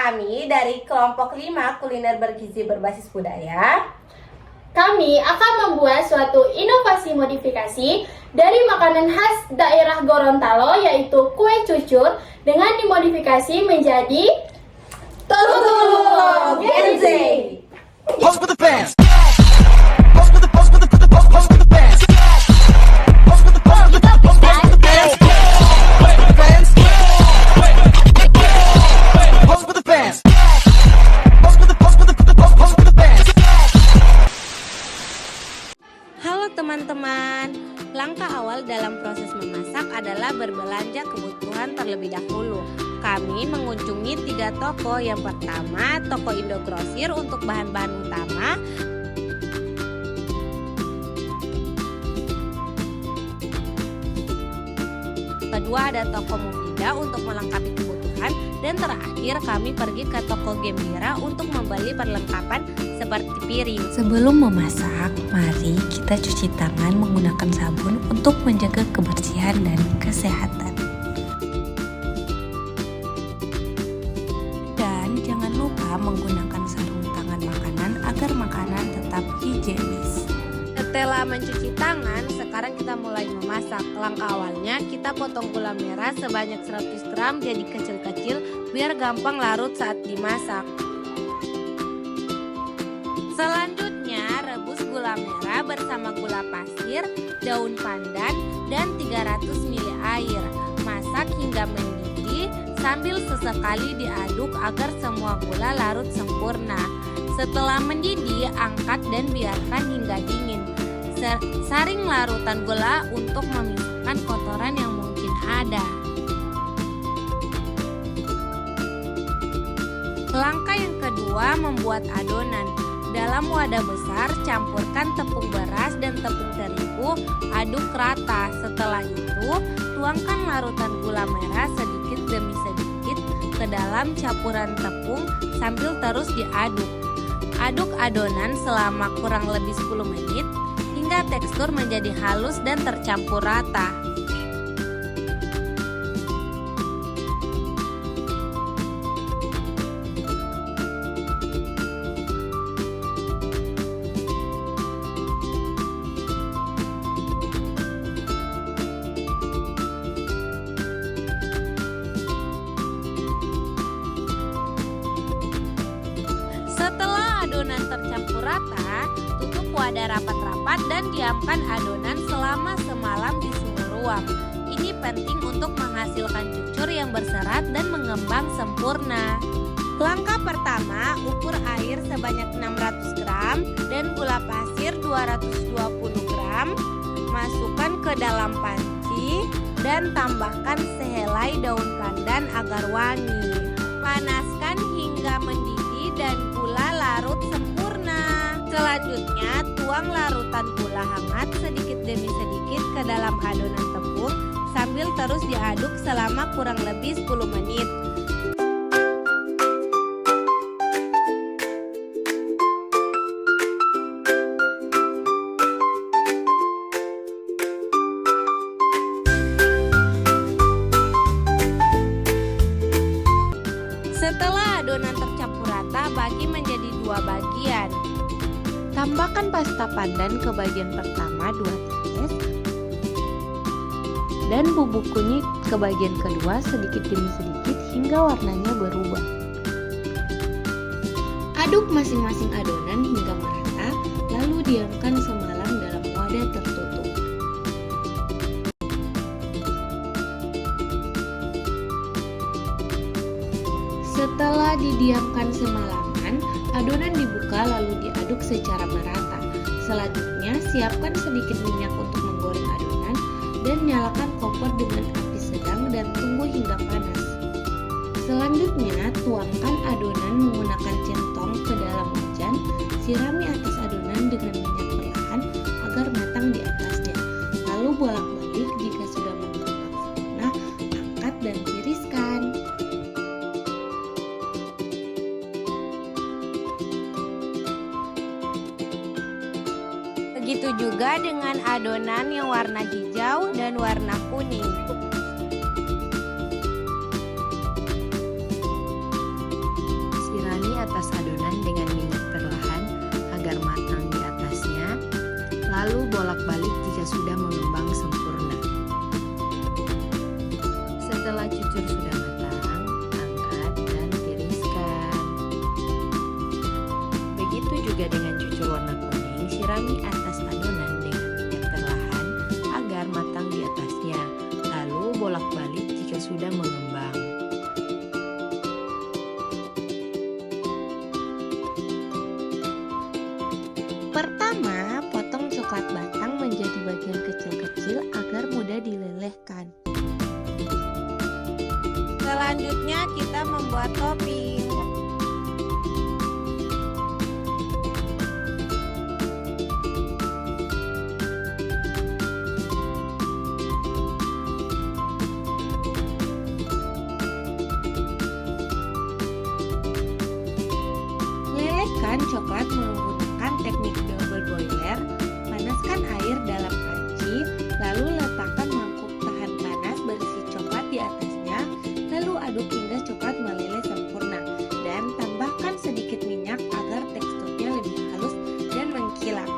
kami dari kelompok 5 kuliner bergizi berbasis budaya. Kami akan membuat suatu inovasi modifikasi dari makanan khas daerah Gorontalo, yaitu kue cucur, dengan dimodifikasi menjadi Tutulung Genzi. Pose with the fans. Pose with the pose with the pose with the pose with the fans. Pose with the pose with the pose with the fans. Pose with the fans. Pose with the pose with the pose with the fans. Halo teman-teman, langkah awal dalam proses memasak adalah berbelanja kebutuhan terlebih dahulu. Kami mengunjungi 3 toko. Yang pertama, toko Indogrosir untuk bahan-bahan utama. Kedua, ada toko Mufidah untuk melengkapi kebutuhan. Dan terakhir, kami pergi ke toko Gembira untuk membeli perlengkapan seperti piring. Sebelum memasak, mari kita cuci tangan menggunakan sabun untuk menjaga kebersihan dan kesehatan. Dan jangan lupa menggunakan sarung tangan makanan agar makanan tetap higienis. Setelah mencuci tangan, sekarang kita mulai memasak. Langkah awalnya, kita potong gula merah sebanyak 100 gram jadi kecil-kecil biar gampang larut saat dimasak. Selanjutnya, rebus gula merah bersama gula pasir, daun pandan, dan 300 ml air. Masak hingga mendidih sambil sesekali diaduk agar semua gula larut sempurna. Setelah mendidih, angkat dan biarkan hingga dingin. Saring larutan gula untuk memisahkan kotoran yang mungkin ada. Langkah yang kedua, membuat adonan. Dalam wadah besar, campurkan tepung beras dan tepung terigu, aduk rata. Setelah itu, tuangkan larutan gula merah sedikit demi sedikit ke dalam campuran tepung sambil terus diaduk. Aduk adonan selama kurang lebih 10 menit hingga tekstur menjadi halus dan tercampur rata. Setelah adonan tercampur rata, tutup wadah rapat-rapat dan diamkan adonan selama semalam di suhu ruang. Ini penting untuk menghasilkan cucur yang berserat dan mengembang sempurna. Langkah pertama, ukur air sebanyak 600 gram dan gula pasir 220 gram. Masukkan ke dalam panci dan tambahkan sehelai daun pandan agar wangi. Panaskan hingga mendidih dan gula larut sempurna. Selanjutnya, tuang larutan gula hangat sedikit demi sedikit ke dalam adonan tepung sambil terus diaduk selama kurang lebih 10 menit. Setelah adonan tercampur rata, bagi menjadi 2 bagian. Tambahkan pasta pandan ke bagian pertama 2 tetes dan bubuk kunyit ke bagian kedua sedikit demi sedikit hingga warnanya berubah. Aduk masing-masing adonan hingga merata, lalu diamkan semalam dalam wadah tertutup. Setelah didiamkan semalaman, adonan dibuka lalu diaduk secara merata. Selanjutnya, siapkan sedikit minyak untuk menggoreng adonan dan nyalakan kompor dengan api sedang dan tunggu hingga panas. Selanjutnya, tuangkan adonan menggunakan centong ke dalam wajan. Sirami atas adonan dengan minyak perlahan agar matang di atasnya. Lalu bolak-balik jika sudah mengembang sempurna, angkat dan tiriskan. Begitu juga dengan adonan yang warna hijau dan warna kuning. sudah mengembang sempurna. Setelah cucur sudah matang, angkat dan tiriskan. Begitu juga dengan cucur warna kuning, sirami atas adonan dengan minyak perlahan agar matang di atasnya. Lalu bolak-balik jika sudah mengembang. Pertama, potong coklat batang menjadi bagian kecil-kecil agar mudah dilelehkan. Selanjutnya kita membuat topping. Lelehkan coklat menggunakan teknik double boiler. Panaskan air dalam panci, lalu letakkan mangkuk tahan panas berisi coklat di atasnya, lalu aduk hingga coklat meleleh sempurna dan tambahkan sedikit minyak agar teksturnya lebih halus dan mengkilap.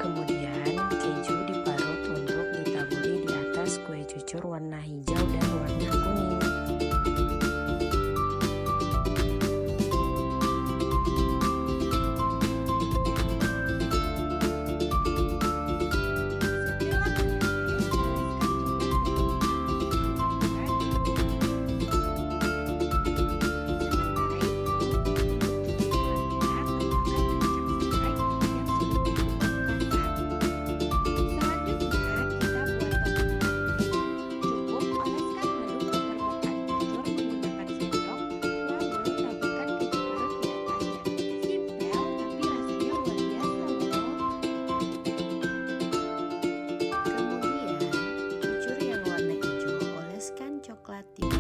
Kemudian keju diparut untuk ditaburi di atas kue cucur warna hijau dan warna kuning. Coklat tipis